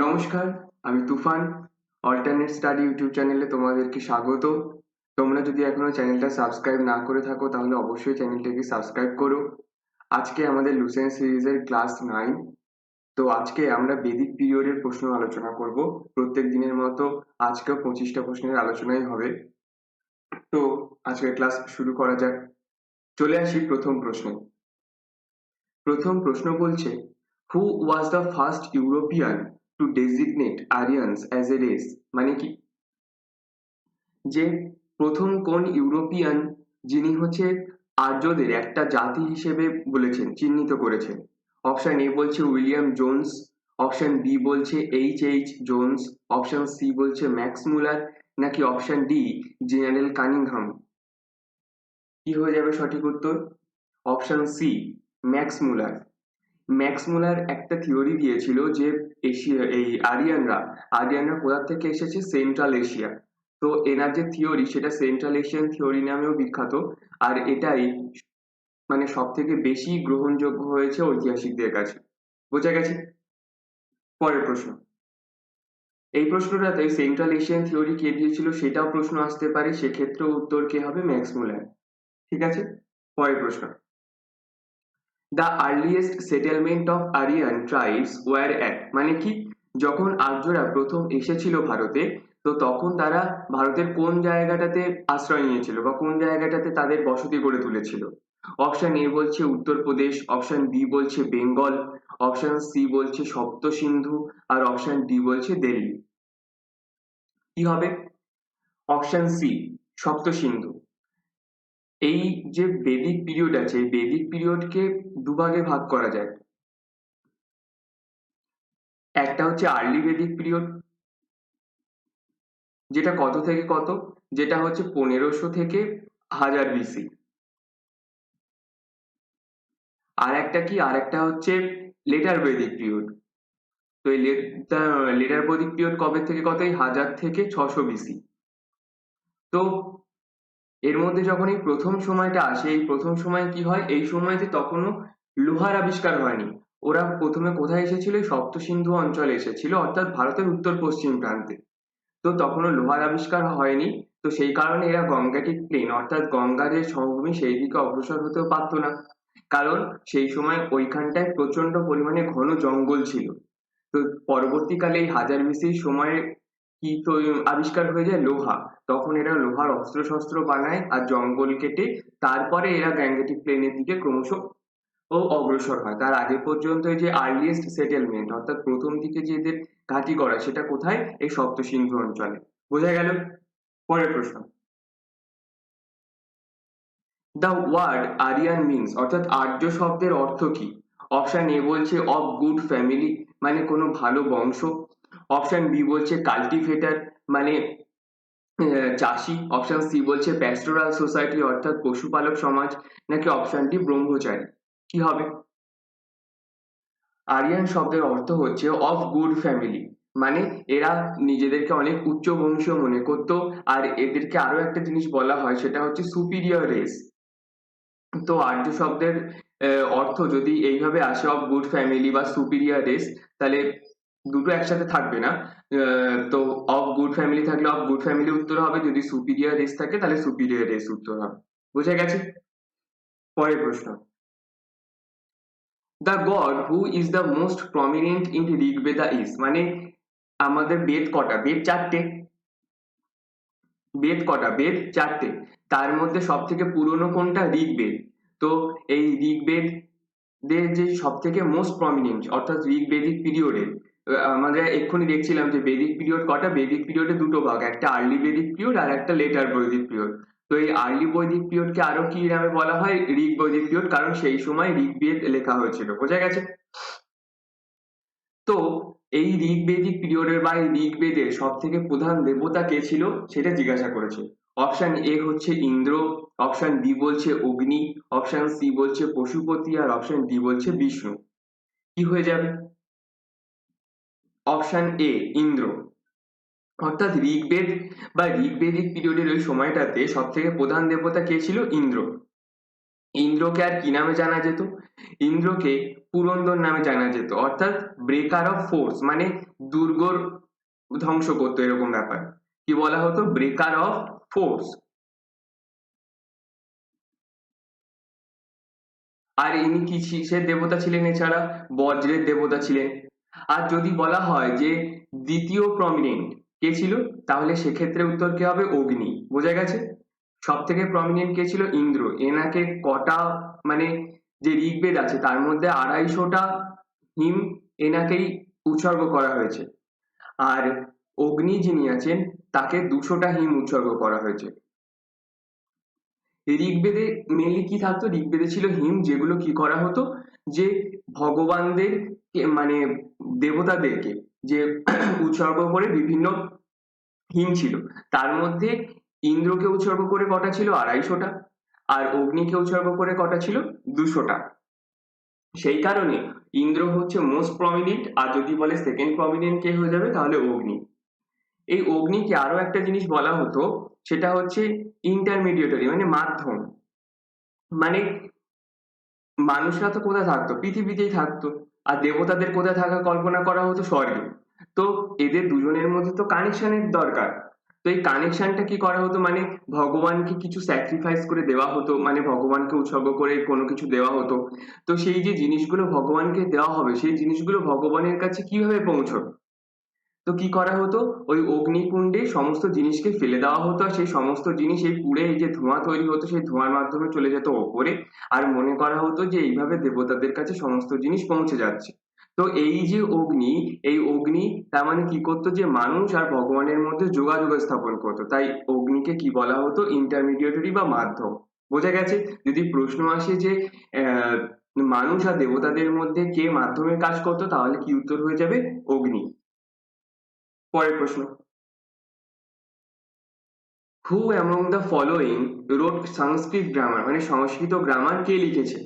নমস্কার, আমি তুফান। Alternate study YouTube চ্যানেলে তোমাদেরকে স্বাগত। তোমরা যদি এখনো চ্যানেলটা সাবস্ক্রাইব না করে থাকো তাহলে অবশ্যই চ্যানেলটাকে সাবস্ক্রাইব করো। আজকে আমাদের লুসেন্ট সিরিজের ক্লাস 9। তো আজকে আমরা বেদিক পিরিয়ডের প্রশ্ন আলোচনা করব। প্রত্যেক দিনের মতো আজকেও 25টা প্রশ্নের আলোচনাই হবে। তো আজকের ক্লাস শুরু করা যাক। চলে আসি প্রথম প্রশ্নে। প্রথম প্রশ্ন বলছে, who was the first European to designate Aryans as a race? মানে কি, যে প্রথম কোন ইউরোপিয়ান যিনি হচ্ছে আর্যদের একটা জাতি হিসেবে বলেছেন, চিহ্নিত করেছেন? অপশন এ বলছে উইলিয়াম জোন্স, অপশন বি বলছে এইচ জোন্স, অপশন সি বলছে ম্যাক্স মুলার, নাকি অপশন ডি জেনারেল কানিংহাম? কি হয়ে যাবে সঠিক উত্তর? Option C Max Muller. Max Muller একটা থিওরি দিয়েছিল যে এশিয়া এই আরিয়ানরা কোথা থেকে এসেছে, সেন্ট্রাল এশিয়া। তো এনার যে থিওরি সেটা সেন্ট্রাল এশিয়ান থিওরি নামেও বিখ্যাত। আর এটাই মানে সব থেকে বেশি গ্রহণযোগ্য হয়েছে ঐতিহাসিকদের কাছে। বোঝা গেছে? পরের প্রশ্ন। এই প্রশ্নটাতে সেন্ট্রাল এশিয়ান থিওরি কে দিয়েছিল সেটাও প্রশ্ন আসতে পারে, সেক্ষেত্রেও উত্তর কে হবে? Max Muller. ঠিক আছে, পরের প্রশ্ন। The earliest settlement of Aryan tribes were at? মানে কি, যখন আর্যরা প্রথম এসেছিল ভারতে, তো তখন তারা ভারতের কোন জায়গাটাতে আশ্রয় নিয়েছিল বা কোন জায়গাটাতে তাদের বসতি গড়ে তুলেছিল? অপশন এ বলছে উত্তরপ্রদেশ, অপশন বি বলছে বেঙ্গল, অপশন সি বলছে সপ্ত সিন্ধু, আর অপশন ডি বলছে দিল্লি। কি হবে? অপশন সি সপ্ত সিন্ধু। এই যে বেদিক পিরিয়ড আছে, এই বেদিক পিরিয়ডকে দুভাগে ভাগ করা যায়। একটা হচ্ছে আর্লি বেদিক পিরিয়ড, যেটা কত থেকে কত, যেটা হচ্ছে 1500 থেকে 1000 বিসি। আর একটা কি, আর একটা হচ্ছে লেটার বৈদিক পিরিয়ড। তো এই লেটার বৈদিক পিরিয়ড কবে থেকে কত? এই 1000 থেকে 600 বিসি। তো এর মধ্যে যখন এই প্রথম সময়টা আসে, এই প্রথম সময় কি হয়, এই সময়তে তখনও লোহার আবিষ্কার হয়নি। ওরা প্রথমে কোথায় এসেছিল? এই সপ্ত সিন্ধু অঞ্চলে এসেছিল, অর্থাৎ ভারতের উত্তর পশ্চিম প্রান্তে। তো তখনও লোহার আবিষ্কার হয়নি। তো সেই কারণে এরা গঙ্গাটিক প্লেন অর্থাৎ গঙ্গা যে সমভূমি সেই দিকে অগ্রসর হতেও পারতো না, কারণ সেই সময় ওইখানটায় প্রচন্ড পরিমাণে ঘন জঙ্গল ছিল। তো পরবর্তীকালে এই 1000 বিসির সময়ে কি তো আবিষ্কার হয়ে যায়? লোহা। তখন এরা লোহার অস্ত্র শস্ত্র বানায় আর জঙ্গল কেটে তারপরে এরা গ্যাঙ্গেটিক প্লেনের দিকে ক্রমশ অগ্রসর হয়। তার আগে পর্যন্ত এই যে আর্লিয়েস্ট সেটেলমেন্ট অর্থাৎ প্রথম দিকে যে এদের ঘাঁটি করা, সেটা কোথায়? এই সপ্ত সিন্ধু অঞ্চলে। বোঝা গেল? পরের প্রশ্ন। দ্য ওয়ার্ড আরিয়ান মিন্স অর্থাৎ আর্য শব্দের অর্থ কি? অপশন এ বলছে অফ গুড ফ্যামিলি, মানে কোনো ভালো বংশ, অপশন বি বলছে কাল্টিভেটার, মানে চাষি, অপশন সি বলছে প্যাস্টোরাল সোসাইটি অর্থাৎ পশুপালক সমাজ, নাকি অপশন ডি ব্রহ্মচারী? কি হবে? আরিয়ান শব্দের অর্থ হচ্ছে অফ গুড ফ্যামিলি, মানে এরা নিজেদেরকে অনেক উচ্চ বংশীয় মনে করত। আর এদেরকে আরো একটা জিনিস বলা হয়, সেটা হচ্ছে সুপিরিয়র রেস। তো আর্য শব্দের অর্থ যদি এইভাবে আসে অফ গুড ফ্যামিলি বা সুপিরিয়র রেস, তাহলে দুটো একসাথে থাকবে না। তো অফ গুড ফ্যামিলি থাকলে অফ গুড ফ্যামিলি উত্তর হবে, যদি সুপিরিয়র রেস থাকে তাহলে সুপিরিয়র রেস উত্তর হবে। বুঝে গেছে? পরের প্রশ্ন। The god who is the most prominent in Rigveda is? মানে আমাদের বেদ কটা? বেদ চারটে। বেদ কটা? বেদ চারটে। তার মধ্যে সব থেকে পুরনো কোনটা? ঋগ্বেদ। তো এই ঋগ্বেদ দের যে সব থেকে মোস্ট প্রমিনেন্ট অর্থাৎ ঋগ্বেদিক পিরিয়ডে, আমরা এক্ষুনি দেখছিলাম যে বেদিক পিরিয়ড কটা, বেদিক পিরিয়ডে দুটো ভাগ, একটা আর্লি বেদিক পিরিয়ড আর একটা লেটার বৈদিক পিরিয়ড। তো এই আর্লি বৈদিক পিরিয়ডকে আরো কি নামে বলা হয়? ঋগ বৈদিক পিরিয়ড, কারণ সেই সময় ঋগ্বেদ লেখা হয়েছিল। বোঝা গেছে? তো এই ঋগ্বেদিক পিরিয়ডের বা এই ঋগ্বেদের সব থেকে প্রধান দেবতা কে ছিল সেটা জিজ্ঞাসা করেছে। অপশন এ হচ্ছে ইন্দ্র, অপশন বি বলছে অগ্নি, অপশন সি বলছে পশুপতি, আর অপশন ডি বলছে বিষ্ণু। কি হয়ে যাবে? Option A Indra. অর্থাৎ ঋগ্বেদ বা ঋগ্বেদিক পিরিয়ডের ওই সময়টাতে সব থেকে প্রধান দেবতা কে ছিল? ইন্দ্র। ইন্দ্রকে আর কি নামে জানা যেত? ইন্দ্রকে পুরন্দর নামে জানা যেত, অর্থাৎ ব্রেকার অফ ফোর্স, মানে দুর্গর ধ্বংস করতো, এরকম ব্যাপার। কি বলা হতো? Breaker of force. আর ইনি কি কিসের দেবতা ছিলেন এছাড়া? বজ্রের দেবতা ছিলেন। আর যদি বলা হয় যে দ্বিতীয় প্রমিনেন্ট কে ছিল, তাহলে সেক্ষেত্রে উত্তর কি হবে? অগ্নি। বোঝা গেছে? সব থেকে প্রমিনেন্ট কে ছিল? ইন্দ্র। এনাকে কটা, মানে যে ঋগ্বেদ আছে তার মধ্যে 250টা হিম এনাকেই উৎসর্গ করা হয়েছে। আর অগ্নি যিনি আছেন তাকে 200টা হিম উৎসর্গ করা হয়েছে। ঋগ্বেদে মেনলি কি থাকতো? ঋগ্বেদে ছিল হিম, যেগুলো কি করা হতো, যে ভগবানদের মানে দেবতাদেরকে যে উৎসর্গ করে বিভিন্ন হিম ছিল, তার মধ্যে ইন্দ্রকে উৎসর্গ করে কটা ছিল? 250টা। আর অগ্নিকে উৎসর্গ করে কটা ছিল? 200টা। সেই কারণে ইন্দ্র হচ্ছে মোস্ট প্রমিনেন্ট, আর যদি বলে সেকেন্ড প্রমিনেন্ট কে হয়ে যাবে, তাহলে অগ্নি। এই অগ্নিকে আরো একটা জিনিস বলা হতো, সেটা হচ্ছে ইন্টারমিডিয়েটরি, মানে মাধ্যম। মানে মানুষরা তো কোথায় থাকতো? পৃথিবীতেই থাকতো। আর দেবতাদের কোথায় থাকা কল্পনা করা হতো? স্বর্গে। তো এদের দুজনের মধ্যে তো কানেকশনের দরকার। তো এই কানেকশনটা কি করা হতো, মানে ভগবানকে কিছু স্যাক্রিফাইস করে দেওয়া হতো, মানে ভগবানকে উৎসর্গ করে কোনো কিছু দেওয়া হতো। তো সেই যে জিনিসগুলো ভগবানকে দেওয়া হবে, সেই জিনিসগুলো ভগবানের কাছে কিভাবে পৌঁছবে? তো কি করা হতো? ওই অগ্নিকুণ্ডে সমস্ত জিনিসকে ফেলে দেওয়া হতো, আর সেই সমস্ত জিনিস এই পুড়ে এই যে ধোঁয়া তৈরি হতো, সেই ধোঁয়ার মাধ্যমে চলে যেত ওপরে। আর মনে করা হতো যে এইভাবে দেবতাদের কাছে সমস্ত জিনিস পৌঁছে যাচ্ছে। তো এই যে অগ্নি, এই অগ্নি তার মানে কি করতো? যে মানুষ আর ভগবানের মধ্যে যোগাযোগ স্থাপন করতো। তাই অগ্নিকে কি বলা হতো? ইন্টারমিডিয়েটরি বা মাধ্যম। বোঝা গেছে? যদি প্রশ্ন আসে যে আহ মানুষ আর দেবতাদের মধ্যে কে মাধ্যমের কাজ করতো, তাহলে কি উত্তর হয়ে যাবে? অগ্নি। পরের প্রশ্ন: who among the following wrote Sanskrit grammar, মানে সংস্কৃত গ্রামার কে লিখেছে?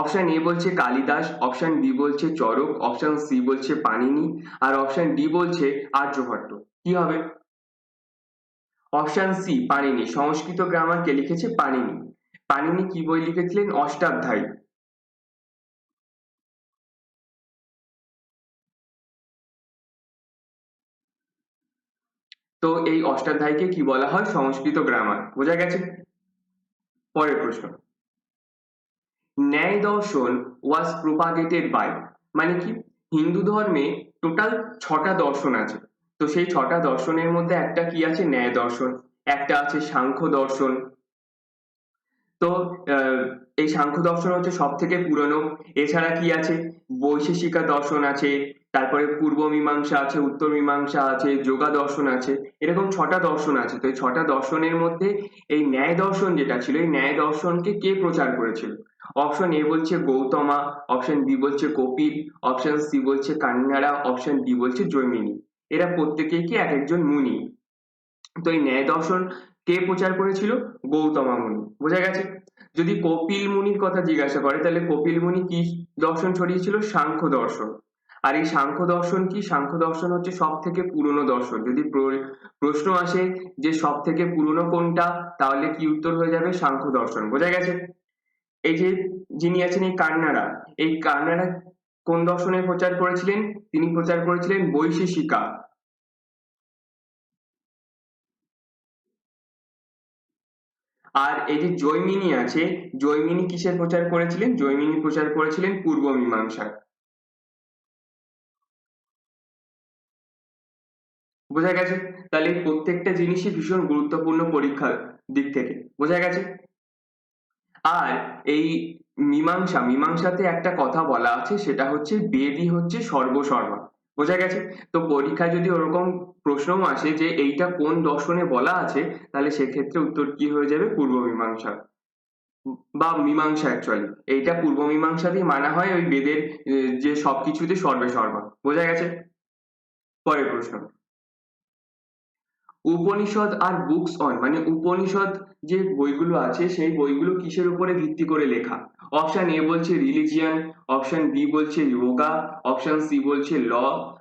অপশন এ বলছে কালিদাস, অপশন বি বলছে চরক, অপশন সি বলছে পানিনি, আর অপশন ডি বলছে আর্যভট্ট। কি হবে? Option C Panini. Sanskrit grammar কে লিখেছে? পানিনি। পানিনি কি বই লিখেছিলেন? অষ্টাধ্যায়ী। তো এই অষ্টাধ্যায়ীকে কি বলা হয়? সংস্কৃত গ্রামার। বোঝা গেছে? পরের প্রশ্ন: ন্যায় দর্শন ওয়াজ প্রোপাগেটেড বাই, মানে কি? হিন্দু ধর্মে টোটাল 6টা দর্শন আছে। তো সেই 6টা দর্শনের মধ্যে একটা কি আছে? ন্যায় দর্শন। একটা আছে সাংখ্য দর্শন। তো আহ, এই সাংখ্য দর্শন হচ্ছে সব থেকে পুরনো। এছাড়া কি আছে? বৈশেষিকা দর্শন আছে, তারপরে পূর্ব মীমাংসা আছে, উত্তর মীমাংসা আছে, যোগা দর্শন আছে। এরকম 6টা দর্শন আছে। তো এই 6টা দর্শনের মধ্যে এই ন্যায় দর্শন যেটা ছিল, এই ন্যায় দর্শনকে কে প্রচার করেছিল? অপশন এ বলছে গৌতমা, অপশন বি বলছে কপিল, অপশন সি বলছে কান্নাড়া, অপশন ডি বলছে জৈমিনী। এরা প্রত্যেকেই কি এক একজন মুনি। তো এই ন্যায় দর্শন কে প্রচার করেছিল? গৌতম মুনি। বোঝা গেছে? যদি কপিল মুনির কথা জিজ্ঞাসা করে, তাহলে কপিল মুনি কি দর্শন ছড়িয়েছিল? সাংখ্য দর্শন। আর এই সাংখ্য দর্শন কি? সাংখ্য দর্শন হচ্ছে সব থেকে পুরনো দর্শন। যদি প্রশ্ন আসে যে সব থেকে পুরনো কোনটা, তাহলে কি উত্তর হয়ে যাবে? সাংখ্য দর্শন। বোঝা গেছে? এই যে যিনি আছেন এই কান্নাড়া, এই কান্নাড়া কোন দর্শনের প্রচার করেছিলেন? তিনি প্রচার করেছিলেন বৈশেষিকা। আর এই যে জৈমিনী আছে, জৈমিনী কিসের প্রচার করেছিলেন? জৈমিনী প্রচার করেছিলেন পূর্ব মীমাংসার। বোঝা গেছে? তাহলে এই প্রত্যেকটা জিনিসই ভীষণ গুরুত্বপূর্ণ পরীক্ষার দিক থেকে। বোঝা গেছে? আর এই মীমাংসাতে একটা কথা বলা আছে, সেটা হচ্ছে বেদই হচ্ছে সর্বসর্বা। বোঝা গেছে? তো পরীক্ষায় যদি ওরকম প্রশ্নও আসে যে এইটা কোন দর্শনে বলা আছে, তাহলে সেক্ষেত্রে উত্তর কি হয়ে যাবে? পূর্ব মীমাংসা বা মীমাংসা। অ্যাকচুয়ালি এইটা পূর্ব মীমাংসাতেই মানা হয়, ওই বেদের যে সবকিছুতে সর্বে সর্বা। বোঝা গেছে? পরের প্রশ্ন: উপনিষদ আর বুকস অন, মানে উপনিষদ যে বইগুলো আছে, সেই বইগুলো কিসের উপরে ভিত্তি করে লেখা? অপশন এ বলছে রিলিজিয়ান, অপশন বি বলছে যোগা, অপশন সি বলছে ল,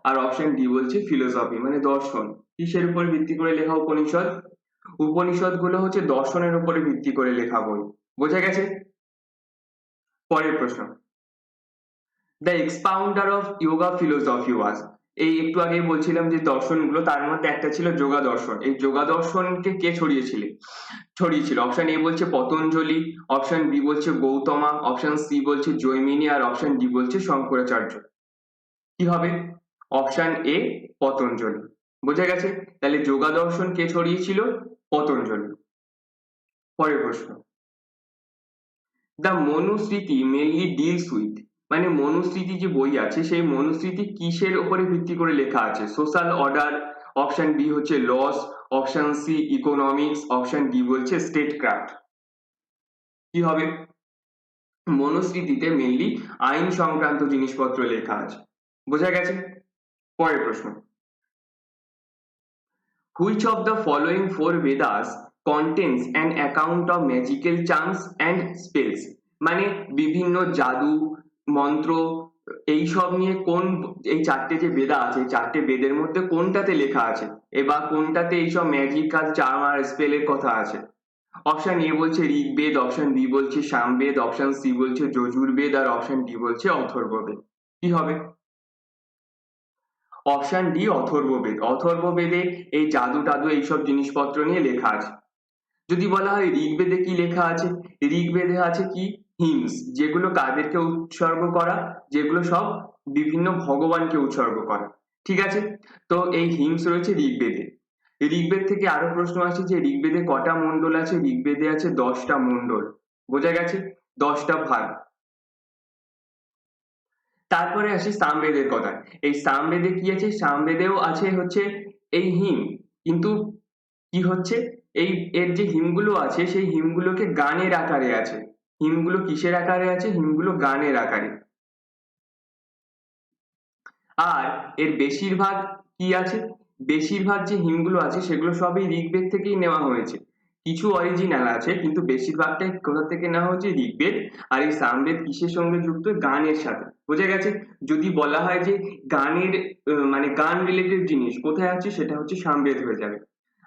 আর অপশন ডি বলছে ফিলোসফি, মানে দর্শন। কিসের উপর ভিত্তি করে লেখা উপনিষদ? উপনিষদ গুলো হচ্ছে দর্শনের উপরে ভিত্তি করে লেখা বই। বোঝা গেছে? পরের প্রশ্ন, দ্য এক্সপাউন্ডার অফ যোগা ফিলোসফি ওয়াজ, এই একটু আগে বলছিলাম যে দর্শনগুলো, তার মধ্যে একটা ছিল যোগা দর্শন। এই যোগা দর্শনকে কে ছড়িয়েছিল? অপশন এ বলছে পতঞ্জলি, অপশন বি বলছে গৌতমা, অপশন সি বলছে জৈমিনী, আর অপশন ডি বলছে শঙ্করাচার্য। কি হবে? Option A Patanjali. বোঝা গেছে? তাহলে যোগা দর্শন কে ছড়িয়েছিল? পতঞ্জলি। পরের প্রশ্ন, the Manusmriti mainly deals with, মানে মনুস্মৃতি যে বই আছে সেই মনুস্মৃতি কিসের উপরে ভিত্তি করে লেখা আছে? সোশ্যাল অর্ডার, অপশন বি হচ্ছে laws, option C economics, option D বলছে স্টেট ক্রাফট। কি হবে? মনুস্মৃতিতে মেনলি আইন সংক্রান্ত জিনিসপত্র লেখা আছে। বোঝা গেছে? পরের প্রশ্ন, which of the following four Vedas contains an account of magical chants and spells, মানে বিভিন্ন জাদু মন্ত্র এইসব নিয়ে এই চারটে যে বেদা আছে, এই চারটে বেদের মধ্যে কোনটাতে লেখা আছে এবার কোনটাতে এইসব ম্যাজিক্যাল চার্ম আর স্পেলের কথা আছে? অপশন এ বলছে ঋগ্বেদ, অপশন বি বলছে সামবেদ, অপশন সি বলছে যজুর্বেদ, আর অপশন ডি বলছে অথর্ববেদ। কি হবে? Option D Atharvaveda. অথর্ববেদে এই জাদু টাদু এইসব জিনিসপত্র নিয়ে লেখা আছে। যদি বলা হয় ঋগ্বেদে কি লেখা আছে, ঋগ্বেদে আছে কি হিমস, যেগুলো কাদেরকে উৎসর্গ করা, যেগুলো সব বিভিন্ন ভগবানকে উৎসর্গ করা। ঠিক আছে, তো এই হিমস রয়েছে ঋগ্বেদে। ঋগ্বেদ থেকে আরো প্রশ্ন আসে যে ঋগ্বেদে কটা মন্ডল আছে? ঋগ্বেদে আছে 10টা মন্ডল। বোঝা গেছে? 10টা ভাগ। তারপরে আসি সামবেদের কথায়। এই সামবেদে কি আছে? সামবেদেও আছে হচ্ছে এই হিম, কিন্তু কি হচ্ছে, এই এর যে হিমগুলো আছে সেই হিমগুলোকে গানের আকারে আছে। হিমগুলো কিসের আকারে আছে? হিমগুলো গানের আকারে। আর এর বেশিরভাগ কি আছে? বেশিরভাগ যে হিমগুলো আছে সেগুলো সবই ঋগ্বেদ থেকেই নেওয়া হয়েছে। কিছু অরিজিনাল আছে কিন্তু বেশিরভাগটাই কোথা থেকে নেওয়া হয়েছে? ঋগ্বেদ। আর এই সামবেদ কিসের সঙ্গে যুক্ত? গানের সাথে। বোঝা গেছে? যদি বলা হয় যে গানের মানে গান রিলেটেড জিনিস কোথায় আছে, সেটা হচ্ছে সামবেদ হয়ে যাবে।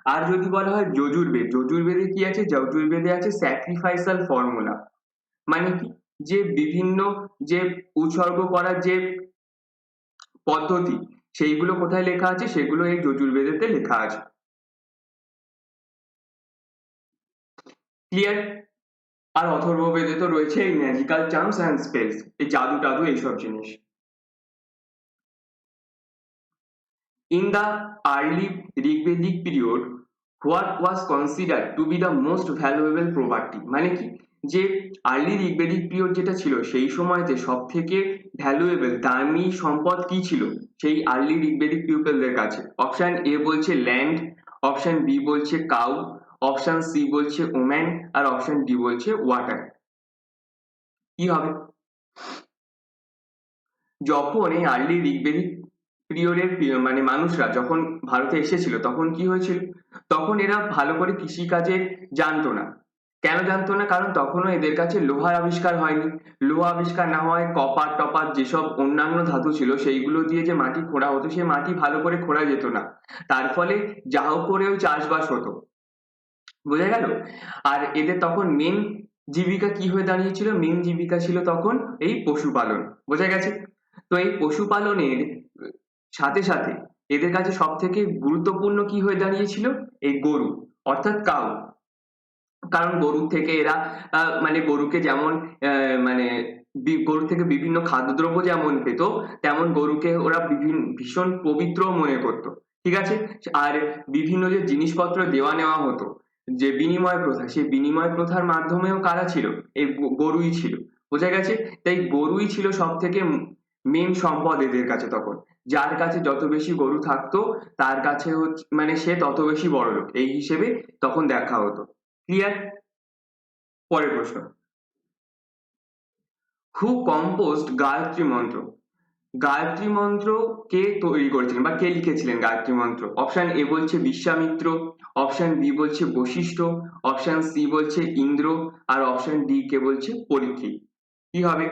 আর যদি বলা হয় যজুর্বেদ, যজুর্বেদে কি আছে? যজুর্বেদে আছে স্যাক্রিফাইসাল ফর্মুলা, মানে কি, যে বিভিন্ন যে উৎসর্গ করার যে পদ্ধতি সেইগুলো কোথায় লেখা আছে? সেগুলো এই যজুর্বেদেতে লেখা আছে। ক্লিয়ার? আর অথর্ববেদে তো রয়েছে এই ম্যাজিক্যাল চার্মস অ্যান্ড স্পেলস, এই জাদু টাদু এইসব জিনিস। In the early Rigvedic period, what was considered to be the most valuable property, মানে কি, যে আর্লি ঋগ্বেদিক পিরিয়ড যেটা ছিল সেই সময়তে সব থেকে ভ্যালুয়েবল দামি সম্পদ কি ছিল সেই আর্লি ঋগ্বেদিক পিপলদের কাছে? অপশন এ বলছে ল্যান্ড, অপশন বি বলছে কাউ, অপশন সি বলছে ওম্যান, আর অপশন ডি বলছে ওয়াটার। কি হবে? যখন এই আর্লি ঋগ্বেদিক পিরিয়ডের মানে মানুষরা যখন ভারতে এসেছিল তখন কি হয়েছিল? তখন এরা ভালো করে কৃষিকাজে জানতো না। কেন জানতো না? কারণ তখনও এদের কাছে লোহার আবিষ্কার হয়নি। লোহা আবিষ্কার না হওয়ায় কপার টপার যেসব অন্যান্য ধাতু ছিল সেইগুলো দিয়ে যে মাটি খোঁড়া হতো সেই মাটি ভালো করে খোঁড়া যেত না। তার ফলে যা হোক করেও চাষবাস হতো। বোঝা গেল? আর এদের তখন মেন জীবিকা কি হয়ে দাঁড়িয়েছিল? মেন জীবিকা ছিল তখন এই পশুপালন। বোঝা গেছে? তো এই পশুপালনের সাথে সাথে এদের কাছে সব থেকে গুরুত্বপূর্ণ কি হয়ে দাঁড়িয়েছিল? এই গরু, অর্থাৎ কাউ। কারণ গরুর থেকে এরা মানে গরুকে যেমন মানে গরুর থেকে বিভিন্ন খাদ্যদ্রব্য যেমন পেত, তেমন গরুকে ওরা ভীষণ পবিত্র মনে করতো। ঠিক আছে? আর বিভিন্ন যে জিনিসপত্র দেওয়া নেওয়া হতো, যে বিনিময় প্রথা, সেই বিনিময় প্রথার মাধ্যমেও কারা ছিল? এই গরুই ছিল। বোঝা গেছে? তাই গরুই ছিল সব থেকে মেন সম্পদ এদের কাছে তখন। যার কাছে যত বেশি গরু থাকতো তার কাছে হচ্ছে মানে সে তত বেশি বড়লোক, এই হিসেবে তখন দেখা হতো। ক্লিয়ার? পরের প্রশ্ন, হু কম্পোজড গায়ত্রী মন্ত্র? গায়ত্রী মন্ত্র কে তৈরি করেছিলেন বা কে লিখেছিলেন গায়ত্রী মন্ত্র? অপশন এ বলছে বিশ্বামিত্র, অপশন বি বলছে বশিষ্ঠ, অপশন সি বলছে ইন্দ্র, আর অপশন ডি কে বলছে পরীক্ষিত। কি হবে?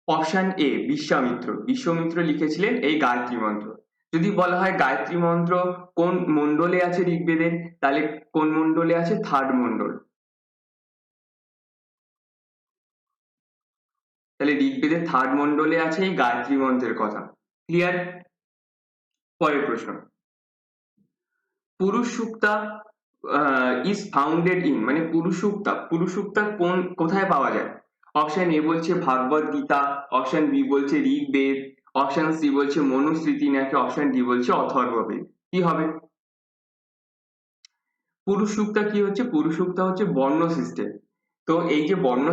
Option A Vishwamitra. বিশ্বামিত্র লিখেছিলেন এই গায়ত্রী মন্ত্র। যদি বলা হয় গায়ত্রী মন্ত্র কোন মণ্ডলে আছে ঋগ্বেদের, তাহলে কোন মণ্ডলে আছে? থার্ড মণ্ডল। তাহলে ঋগ্বেদের থার্ড মন্ডলে আছে এই গায়ত্রী মন্ত্রের কথা। ক্লিয়ার? পরের প্রশ্ন, পুরুষ সুক্তা ইজ ফাউন্ডেড ইন, মানে পুরুষ সুক্তা কোথায় পাওয়া যায়? অপশন এ বলছে ভাগবত গীতা, অপশন বি বলছে ঋগ্বেদ, অপশন সি বলছে মনুস্মৃতি, নাকি অপশন ডি বলছে অথর্ববেদ। কি হবে? পুরুষ সুক্তা কি হচ্ছে? পুরুষ সুক্তা হচ্ছে বর্ণ সিস্টেম। তো এই যে বর্ণ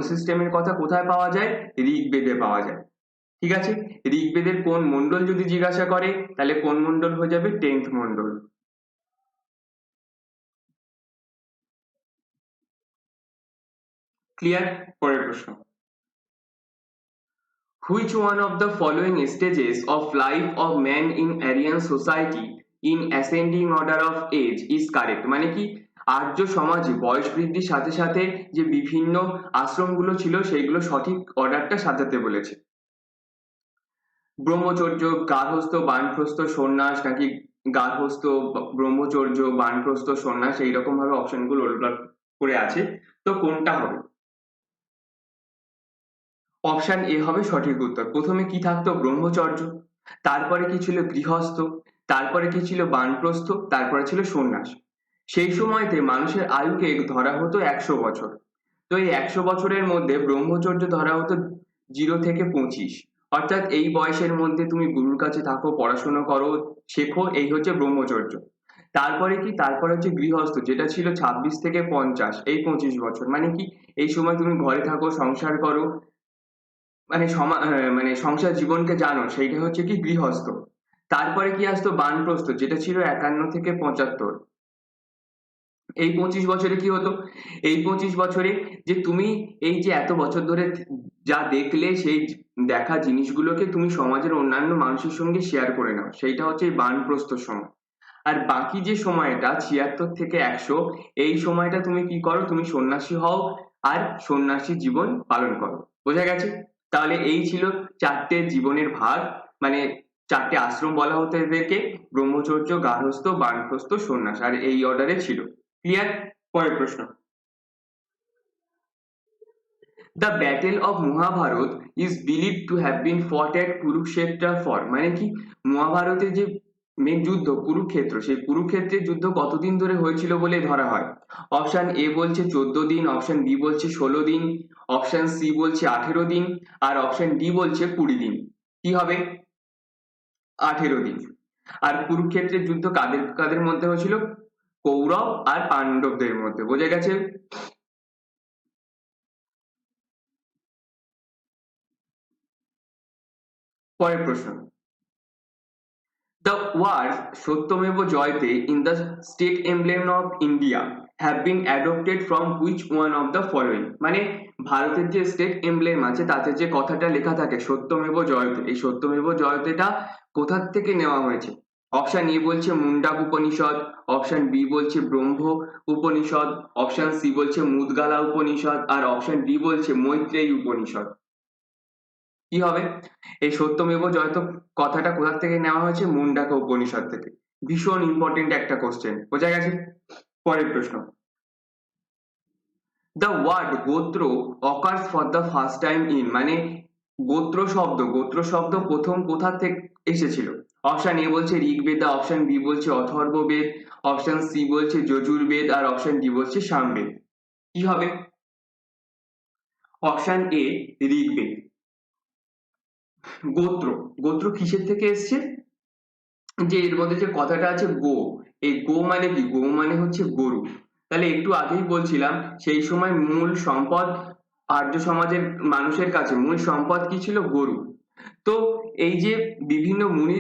সিস্টেমের কথা কোথায় পাওয়া যায়? ঋগ্বেদে পাওয়া যায়। ঠিক আছে, ঋগ্বেদের কোন মন্ডল যদি জিজ্ঞাসা করে তাহলে কোন মন্ডল হয়ে যাবে? 10th মন্ডল। ক্লিয়ার? পরের প্রশ্ন, which one of the following stages of life of man in Aryan society in ascending order of age is correct? মানে কি, আর্য সমাজে বয়স বৃদ্ধির সাথে সাথে যে বিভিন্ন আশ্রমগুলো ছিল সেইগুলো সঠিক অর্ডারটা সাজাতে বলেছে। ব্রহ্মচর্য, গার্হস্থ্য, বানপ্রস্থ, সন্ন্যাস, নাকি গার্হস্থ্য, ব্রহ্মচর্য, বানপ্রস্থ, সন্ন্যাস, এইরকম ভাবে অপশনগুলো ওলটপালট করে আছে। তো কোনটা হবে? অপশন এ হবে সঠিক উত্তর। প্রথমে কি থাকতো? ব্রহ্মচর্য, তারপরে কি ছিল? গৃহস্থ, তারপরে কি ছিল? বানপ্রস্থ, তারপরে ছিল সন্ন্যাস। সেই সময়তে মানুষের আয়ুকে ধরা হতো 100 বছর। তো এই 100 বছরের মধ্যে ব্রহ্মচর্য ধরা হতো 0 থেকে 25, অর্থাৎ এই বয়সের মধ্যে তুমি গুরুর কাছে থাকো, পড়াশোনা করো, শেখো, এই হচ্ছে ব্রহ্মচর্য। তারপরে কি? তারপরে হচ্ছে গৃহস্থ, যেটা ছিল 26 থেকে 50, এই 25 বছর। মানে কি, এই সময় তুমি ঘরে থাকো, সংসার করো, মানে মানে সংসার জীবনকে জানো, সেইটা হচ্ছে কি? গৃহস্থ। তারপরে কি আসতো? বানপ্রস্থ, যেটা ছিল 51 থেকে 75। এই 25 বছরে কি হতো? এই 25 বছরে যে তুমি এই যে এত বছর ধরে যা দেখলে, সেই দেখা জিনিসগুলোকে তুমি সমাজের অন্যান্য মানুষের সঙ্গে শেয়ার করে নাও, সেইটা হচ্ছে এই বানপ্রস্থর সময়। আর বাকি যে সময়টা 76 থেকে 100, এই সময়টা তুমি কি করো? তুমি সন্ন্যাসী হও আর সন্ন্যাসী জীবন পালন করো। বোঝা গেছে? তাহলে এই ছিল 4টে জীবনের ভাগ, মানে 4টে আশ্রম বলা হতো এদেরকে: ব্রহ্মচর্য, গার্হস্থ্য, বানপ্রস্থ, সন্ন্যাস, আর এই অর্ডারে ছিল। ক্লিয়ার? পরের প্রশ্ন, the battle of Mahabharata is believed to have been fought at Kurukshetra for, মানে কি, মহাভারতের যে মেন যুদ্ধ কুরুক্ষেত্র, সেই কুরুক্ষেত্রের যুদ্ধ কতদিন ধরে হয়েছিল বলে ধরা হয়? অপশন এ বলছে 14 দিন, অপশন বি বলছে 16 দিন, অপশন সি বলছে 18 দিন, আর অপশন ডি বলছে 20 দিন। কি হবে? 18 দিন। আর কুরুক্ষেত্রের যুদ্ধ কাদের কাদের মধ্যে হয়েছিল? কৌরব আর পাণ্ডবদের মধ্যে। বোঝা গেছে? পরের প্রশ্ন, the words Sotyamev Jayate in the state emblem of India have been adopted from which one of the following? মানে ভারতের যে স্টেট এমব্লেম আছে তাতে যে কথাটা লেখা থাকে সত্যমেব জয়তে, এই সত্যমেব জয়তেটা কোথা থেকে নেওয়া হয়েছে? অপশন এ বলছে মুন্ডাক উপনিষদ, অপশন বি বলছে ব্রহ্ম উপনিষদ, অপশন সি বলছে মুদগালা উপনিষদ, আর অপশন ডি বলছে মৈত্রেয়ী উপনিষদ। কি হবে? এই সত্যমেব জয়ত কথাটা কোথা থেকে নেওয়া হয়েছে? মুন্ডাক উপনিষদ থেকে। ভীষণ ইম্পর্টেন্ট একটা কোশ্চেন। বোঝা গেছে? পরের প্রশ্ন, দ্য ওয়ার্ড গোত্র occurs for the first time in, মানে গোত্র শব্দ প্রথম কোথা থেকে এসেছিল? অপশন এ বলছে ঋগ্বেদ, অপশন বি বলছে অথর্ববেদ, অপশন সি বলছে যজুর্বেদ, আর অপশন ডি বলছে সামবেদ। কি হবে? Option A Rigveda. গোত্র, গোত্র কিসের থেকে এসছে? যে এর মধ্যে যে কথাটা আছে গো, এই গো মানে কি? গো মানে হচ্ছে গরু। তাহলে একটু আগেই বলছিলাম সেই সময় মূল সম্পদ আর্য সমাজের মানুষের কাছে মূল সম্পদ কি ছিল? গরু। তো এই যে বিভিন্ন মুনি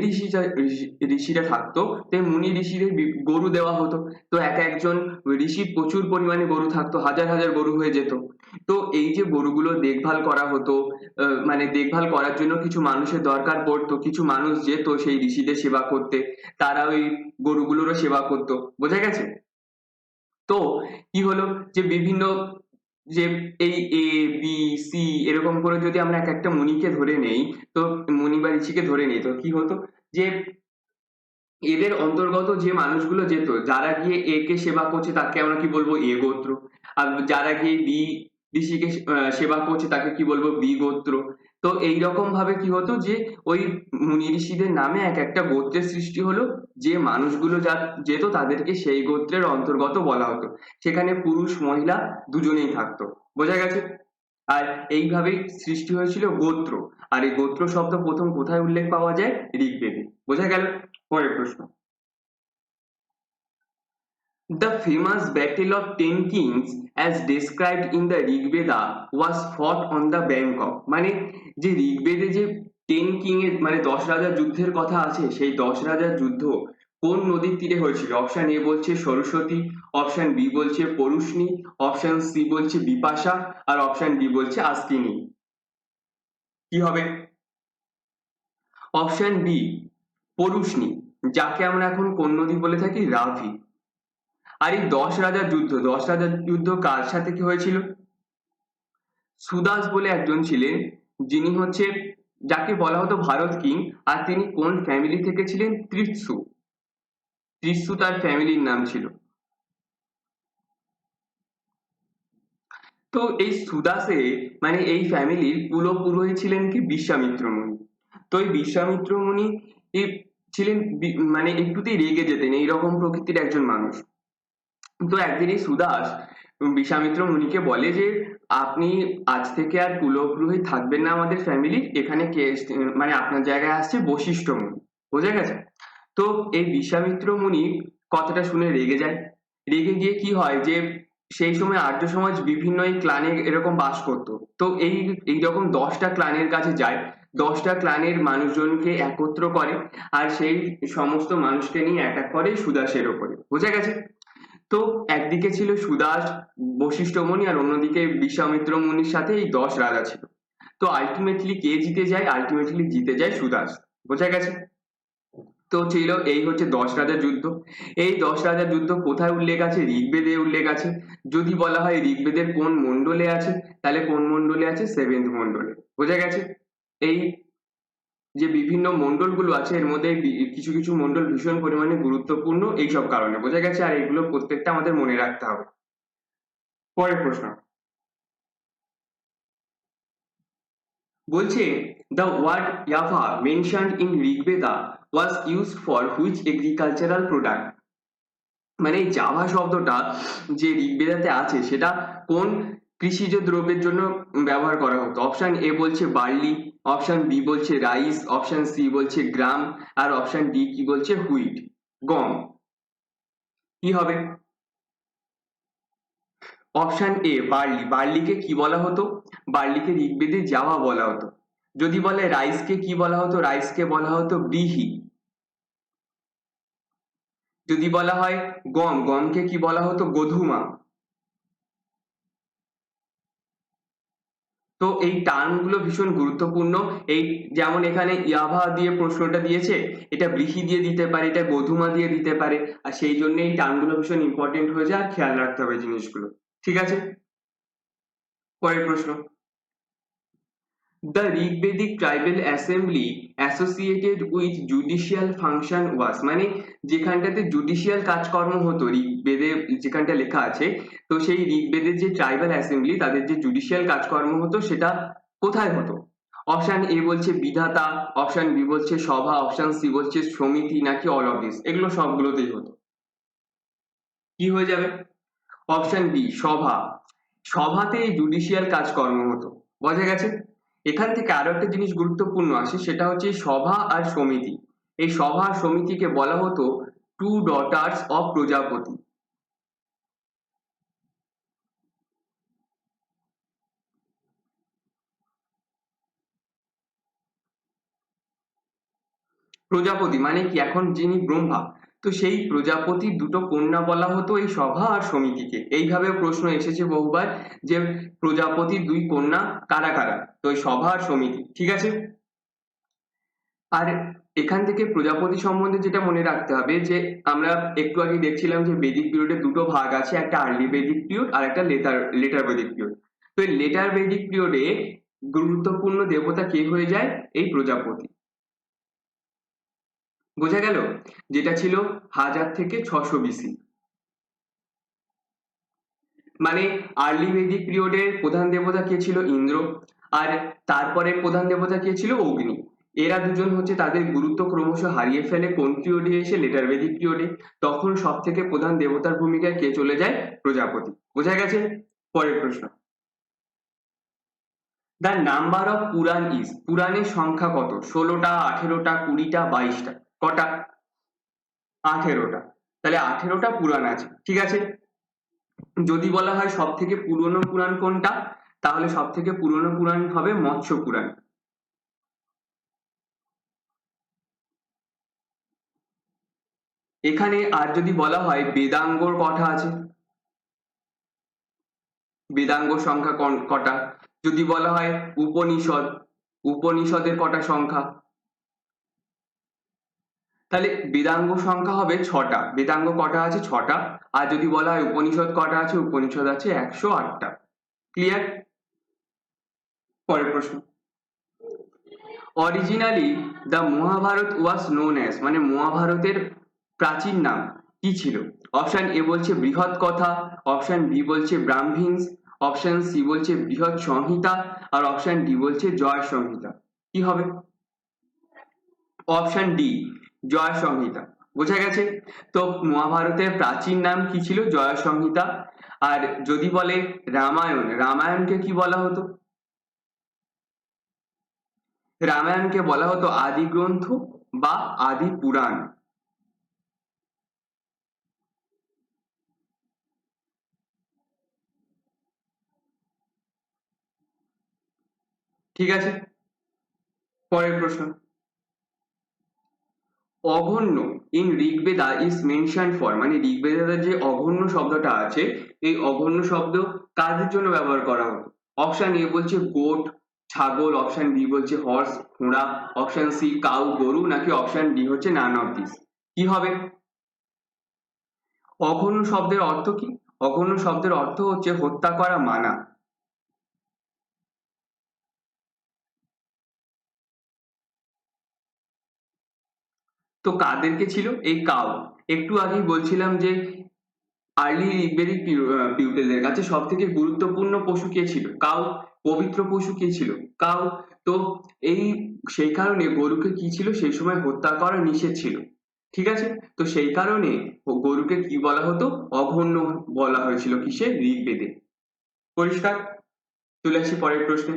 ঋষিরা থাকতো, তো এই মুনি ঋষিদের গরু দেওয়া হতো। তো এক একজন ঋষির প্রচুর পরিমাণে গরু থাকতো, হাজার হাজার গরু হয়ে যেত। তো এই যে গরুগুলো দেখভাল করা হতো, মানে দেখভাল করার জন্য কিছু মানুষের দরকার পড়তো, কিছু মানুষ যেত সেই ঋষিদের সেবা করতে, তারা ওই গরুগুলোরও সেবা করতো। বোঝা গেছে? তো কি হলো, যে বিভিন্ন যে এই এ বি সি এরকম করে যদি আমরা এক একটা মুনিকে ধরে নেই, তো মুনি বা ঋষিকে ধরে নেই, তো কি হতো যে এদের অন্তর্গত যে মানুষগুলো যেত, যারা গিয়ে এ কে সেবা করছে তাকে আমরা কি বলবো? এ গোত্র। আর যারা গিয়ে বি ঋষিকে সেবা করছে তাকে কি বলবো, বি গোত্র। তো এইরকম ভাবে কি হতো যে ওই মুনি ঋষিদের নামে এক একটা গোত্রের সৃষ্টি হলো, যে মানুষগুলো যা যেত তাদেরকে সেই গোত্রের অন্তর্গত বলা হতো। সেখানে পুরুষ মহিলা দুজনেই থাকতো। বোঝা গেছে? আর এইভাবেই সৃষ্টি হয়েছিল গোত্র। আর এই গোত্র শব্দ প্রথম কোথায় উল্লেখ পাওয়া যায়? ঋগ্বেদে। বোঝা গেল? পরের প্রশ্ন। The famous battle of ten kings as described in the Rigveda was fought on the bank of, মানে যে ঋগ্বেদে যে 10 কিং এর মানে 10 রাজার যুদ্ধের কথা আছে, সেই 10 রাজার যুদ্ধ কোন নদীর তীরে হয়েছিল? অপশন এ বলছে সরস্বতী, অপশন বি বলছে পরুষ্ণী, অপশন সি বলছে বিপাশা, আর অপশন ডি বলছে আস্তিনী। কি হবে? অপশন বি পরুষ্ণী, যাকে আমরা এখন কোন নদী বলে থাকি? রাভি। আর এই 10 রাজার যুদ্ধ কার সাথে কি হয়েছিল? সুদাস বলে একজন ছিলেন, যিনি হচ্ছে যাকে বলা হতো ভারত কিং। আর তিনি কোন ফ্যামিলি থেকে ছিলেন? ত্রিশূ। ত্রিশূ তার ফ্যামিলির নাম ছিল। তো এই সুদাসে মানে এই ফ্যামিলির কুলপুরোহিত ছিলেন কি? বিশ্বামিত্র মুনি। তো এই বিশ্বামিত্র মুনি এই ছিলেন মানে একটুতেই রেগে যেতেন, এইরকম প্রকৃতির একজন মানুষ। তো একদিন এই সুদাস বিশ্বামিত্র মুনিকে বলে যে আপনি আজ থেকে আর কুলপুরোহিত থাকবেন না আমাদের ফ্যামিলির, এখানে কে মানে আপনার জায়গায় আসছে বশিষ্ঠ মুনি। বোঝা গেছে? তো এই বিশ্বামিত্র মুনি কথাটা শুনে রেগে যায়। রেগে গিয়ে কি হয় যে সেই সময় আর্য সমাজ বিভিন্ন এই ক্লানে এরকম বাস করতো। তো এইরকম 10টা ক্লানের কাছে যায়, 10টা ক্লানের মানুষজনকে একত্র করে, আর সেই সমস্ত মানুষকে নিয়ে অ্যাটাক করে সুদাসের ওপরে। বোঝা গেছে? তো একদিকে ছিল সুদাস, বশিষ্ঠ মুনি, আর অন্যদিকে বিশ্বামিত্র মুনির সাথে এই 10 রাজা ছিল। তো আলটিমেটলি কে জিতে যায়? আলটিমেটলি জিতে যায় সুদাস। বোঝা গেছে? তো ছিল এই হচ্ছে 10 রাজার যুদ্ধ। এই 10 রাজার যুদ্ধ কোথায় উল্লেখ আছে? ঋগ্বেদে উল্লেখ আছে। যদি বলা হয় ঋগ্বেদের কোন মণ্ডলে আছে, তাহলে কোন মণ্ডলে আছে? 7th মণ্ডলে। বোঝা গেছে? এই যে বিভিন্ন মণ্ডলগুলো আছে এর মধ্যে কিছু কিছু মণ্ডল ভীষণ পরিমাণে গুরুত্বপূর্ণ এইসব কারণে। বোঝা গেছে? আর এগুলো প্রত্যেকটা আমাদের মনে রাখতে হবে। পরের প্রশ্ন বলছে, the word Java mentioned in Rigveda was used for which agricultural product? মানে এই জাভা শব্দটা যে ঋগ্বেদাতে আছে সেটা কোন কৃষিজ দ্রব্যের জন্য ব্যবহার করা হতো? অপশন এ বলছে বার্লি, অপশন বি বলছে রাইস, অপশন সি বলছে গ্রাম, আর অপশন ডি কি বলছে? হুইট, গম। কি হবে? Option A barley. বার্লিকে কি বলা হতো? বার্লিকে ঋগ্বেদে জাভা বলা হতো। যদি বলে রাইসকে কি বলা হতো? রাইসকে বলা হতো ব্রিহি। যদি বলা হয় গম, গমকে কি বলা হতো? গোধুমা। তো এই টার্ম গুলো ভীষণ গুরুত্বপূর্ণ। এই যেমন এখানে ইয়াভা দিয়ে প্রশ্নটা দিয়েছে, এটা ব্রিহি দিয়ে দিতে পারে, এটা গোধুমা দিয়ে দিতে পারে। আর সেই জন্য এই টার্ম গুলো ভীষণ ইম্পর্টেন্ট হয়ে যায়, আর খেয়াল রাখতে হবে জিনিসগুলো। ঠিক আছে? পরের প্রশ্ন। The Rigvedic tribal assembly associated with judicial function was, মানে যেখানটাতে জুডিশিয়াল কাজকর্ম হতো ঋগ্বেদে যেখানটা লেখা আছে, তো সেই ঋগ্বেদের যে ট্রাইবাল অ্যাসেম্বলি তাদের যে জুডিশিয়াল কাজকর্ম হতো সেটা কোথায় হতো? অপশন এ বলছে বিধাতা, অপশন বি বলছে সভা, অপশন সি বলছে সমিতি, নাকি অল অফ দিস? এগুলো সবগুলোতেই হতো। কি হয়ে যাবে? অপশন বি সভা। সভাতে জুডিশিয়াল কাজকর্ম হতো। বোঝা গেছে? এখান থেকে আরো একটা জিনিস গুরুত্বপূর্ণ আসে, সেটা হচ্ছে সভা আর সমিতি। এই সভা আর সমিতিকে বলা হতো টু ডটার্স অফ প্রজাপতি। প্রজাপতি মানে কি? এখন যিনি ব্রহ্মা, তো সেই প্রজাপতির দুটো কন্যা বলা হতো এই সভা আর সমিতিকে। এইভাবে প্রশ্ন এসেছে বহুবার যে প্রজাপতির দুই কন্যা কারা কারা, তো এই সভা আর সমিতি। ঠিক আছে? আর এখান থেকে প্রজাপতি সম্বন্ধে যেটা মনে রাখতে হবে যে আমরা একটু আগে দেখছিলাম যে বেদিক পিরিয়ডে দুটো ভাগ আছে, একটা আর্লি বেদিক পিরিয়ড আর একটা লেটার বেদিক পিরিয়ড। তো এই লেটার বেদিক পিরিয়ডে গুরুত্বপূর্ণ দেবতা কে হয়ে যায়? এই প্রজাপতি। বোঝা গেল? যেটা ছিল 1000 থেকে 600 BC। মানে আর্লি বৈদিক পিরিয়ডের প্রধান দেবতা কে ছিল? ইন্দ্র। আর তারপরে প্রধান দেবতা কে ছিল? অগ্নি। এরা দুজন হচ্ছে তাদের গুরুত্ব ক্রমশ হারিয়ে ফেলে কোন পিরিয়ডে এসে? লেটার বৈদিক পিরিয়ডে। তখন সব থেকে প্রধান দেবতার ভূমিকায় কে চলে যায়? প্রজাপতি। বোঝা গেছে? পরের প্রশ্ন, the number of Purana is, পুরাণের সংখ্যা কত? 16টা, 18টা, 20টা, 22টা? কটা? 18টা। তাহলে 18টা পুরাণ আছে, ঠিক আছে। যদি বলা হয় সব থেকে পুরনো পুরাণ কোনটা, তাহলে সব থেকে পুরনো পুরাণ হবে মৎস্য পুরাণ। এখানে আর যদি বলা হয় বেদাঙ্গর কটা আছে, বেদাঙ্গ সংখ্যা কটা? যদি বলা হয় উপনিষদ, উপনিষদের কটা সংখ্যা? তাহলে বেদাঙ্গ সংখ্যা হবে 6টা। বেদাঙ্গ কটা আছে? 6টা। আর যদি বলা হয় উপনিষদ কটা আছে? উপনিষদ আছে 108টা। ক্লিয়ার? পরের প্রশ্ন, originally the Mahabharata was known as, মানে মহাভারতের প্রাচীন নাম কি ছিল? অপশন এ বলছে বৃহৎ কথা, অপশন বি বলছে ব্রাহ্মিংস, অপশন সি বলছে বৃহৎ সংহিতা, আর অপশন ডি বলছে জয় সংহিতা। কি হবে? অপশন ডি, জয় সংহিতা। বোঝা গেছে? তো মহাভারতের প্রাচীন নাম কি ছিল? জয় সংহিতা। আর যদি বলে রামায়ণ, রামায়ণকে কি বলা হতো? রামায়ণকে বলা হতো আদি গ্রন্থ বা আদি পুরাণ। ঠিক আছে, পরের প্রশ্ন, aghnya in Rigveda is mention for, মানে ঋগ্বেদা যে অঘন্য শব্দটা আছে, এই অঘন্য শব্দ কাদের জন্য ব্যবহার করা হতো? অপশন এ বলছে গোট, ছাগল, অপশন বি বলছে হর্স, ঘোড়া, অপশন সি কাউ, গরু, নাকি অপশন ডি হচ্ছে নান অফ দিস? কি হবে? অঘন্য শব্দের অর্থ কি? অঘন্য শব্দের অর্থ হচ্ছে হত্যা করা, মানা। তো কাদেরকে ছিল? এই কাউ। একটু আগেই বলছিলাম যে আর্লি ঋগ্বেদিক পিউপেলদের কাছে সব থেকে গুরুত্বপূর্ণ পশু কে ছিল? কাউ। পবিত্র পশু কে ছিল? কাউ। তো এই সেই কারণে গরুকে কি ছিল সেই সময় হত্যা করা নিষেধ ছিল, ঠিক আছে। তো সেই কারণে গরুকে কি বলা হতো? অঘন্য বলা হয়েছিল কিসে? ঋগ্বেদে। পরিষ্কার? চলে আসি পরের প্রশ্নে,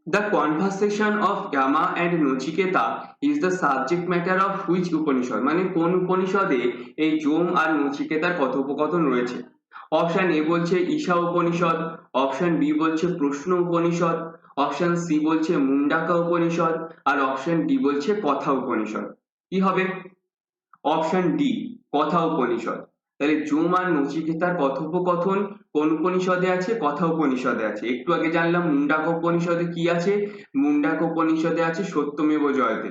the conversation of Yama and Nachiketa is the subject matter of which Upanishad, মানে কোন উপনিষদে এই যম আর নচিকেতার কথোপকথন রয়েছে? অপশন এ বলছে ঈশা উপনিষদ, অপশন বি বলছে প্রশ্ন উপনিষদ, অপশন সি বলছে মুন্ডাকা উপনিষদ, আর অপশন ডি বলছে কথা উপনিষদ। কি হবে? অপশন ডি, কথা উপনিষদ। তাহলে যম আর নচিকেতার কথোপকথন কোন উপনিষদে আছে? কথা উপনিষদে আছে। একটু আগে জানলাম মুন্ডাক উপনিষদে কি আছে? মুন্ডাক উপনিষদে আছে সত্যমেব জয়তে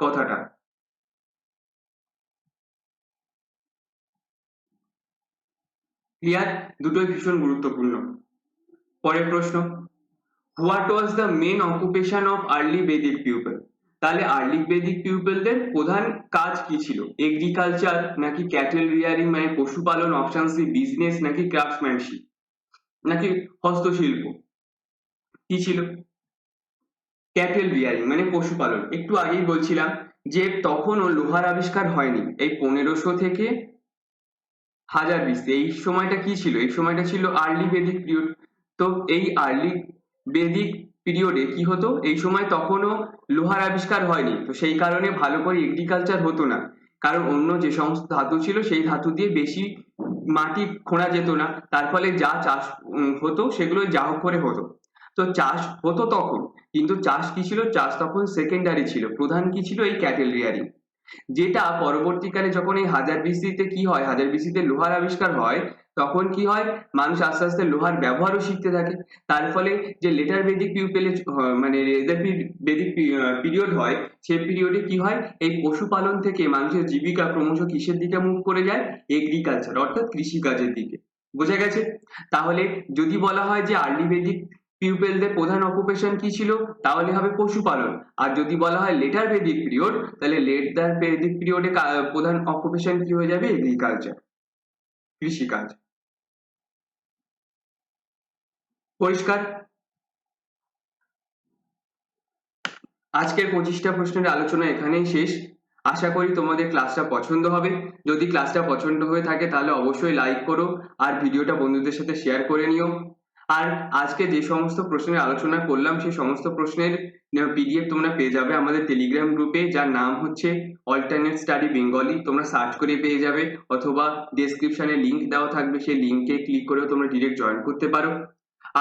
কথাটা। ক্লিয়ার? দুটোই ভীষণ গুরুত্বপূর্ণ। পরের প্রশ্ন, what was the main occupation of early Vedic people, তাহলে আর্লি বেদিক পিপলদের প্রধান কাজ কি ছিল? এগ্রিকালচার, নাকি ক্যাটেল রিয়ারিং মানে পশুপালন, অপশন সি বিজনেস, নাকি ক্রাফটসম্যানশিপ, নাকি হস্তশিল্প? কি ছিল? ক্যাটেল রিয়ারিং মানে পশুপালন। একটু আগেই বলছিলাম যে তখনও লোহার আবিষ্কার হয়নি, এই 1500 থেকে 1020, এই সময়টা কি ছিল? এই সময়টা ছিল আর্লি বেদিক পিরিয়ড। তো এই আর্লি বেদিক পিরিয়ডে কি হতো? এই সময় তখনও লোহার আবিষ্কার হয়নি, তো সেই কারণে ভালো করে এগ্রিকালচার হতো না, কারণ অন্য যে সমস্ত ধাতু ছিল সেই ধাতু দিয়ে বেশি মাটি খোঁড়া যেত না, তার ফলে যা চাষ হতো সেগুলো যা হোক করে হতো। তো চাষ হতো তখন, কিন্তু চাষ কি ছিল? চাষ তখন সেকেন্ডারি ছিল, প্রধান কি ছিল? এই ক্যাটেল রিয়ারিং। যেটা পরবর্তীকালে যখন এই হাজার বিসিতে কি হয়, হাজার বিসিতে লোহার আবিষ্কার হয়, তখন কি হয়? মানুষ আস্তে আস্তে লোহার ব্যবহারও শিখতে থাকে। তার ফলে যে লেটার বেদিক পিউপেলে মানে লেটার বেদিক পিরিয়ড হয়, সেই পিরিয়ডে কি হয়? এই পশুপালন থেকে মানুষের জীবিকা ক্রমশ কিসের দিকে মুভ করে যায়? এগ্রিকালচার অর্থাৎ কৃষিকাজের দিকে। বোঝা গেছে? তাহলে যদি বলা হয় যে আর্লি বেদিক পিউপেলদের প্রধান অকুপেশন কি ছিল, তাহলে হবে পশুপালন। আর যদি বলা হয় লেটার বেদিক পিরিয়ড, তাহলে লেটার বেদিক পিরিয়ডে প্রধান অকুপেশন কি হয়ে যাবে? এগ্রিকালচার, কৃষিকাজ। পরিষ্কার? আজকের 25টা প্রশ্নের আলোচনা এখানেই শেষ। আশা করি তোমাদের ক্লাসটা পছন্দ হবে। যদি ক্লাসটা পছন্দ হয়ে থাকে তাহলে অবশ্যই লাইক করো আর ভিডিওটা বন্ধুদের সাথে শেয়ার করে নিও। আর আজকে যে সমস্ত প্রশ্নের আলোচনা করলাম সেই সমস্ত প্রশ্নের পিডিএফ তোমরা পেয়ে যাবে আমাদের টেলিগ্রাম গ্রুপে, যার নাম হচ্ছে অল্টারনেট স্টাডি বেঙ্গলি। তোমরা সার্চ করে পেয়ে যাবে, অথবা ডেসক্রিপশনে লিংক দেওয়া থাকবে, সেই লিংকে ক্লিক করেও তোমরা ডিরেক্ট জয়েন করতে পারো।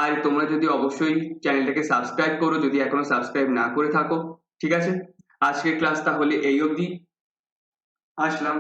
আর তোমরা যদি অবশ্যই চ্যানেলটাকে সাবস্ক্রাইব করো যদি এখনো সাবস্ক্রাইব না করে থাকো। ঠিক আছে, আজকের ক্লাস তাহলে এই অবধি। আসলাম।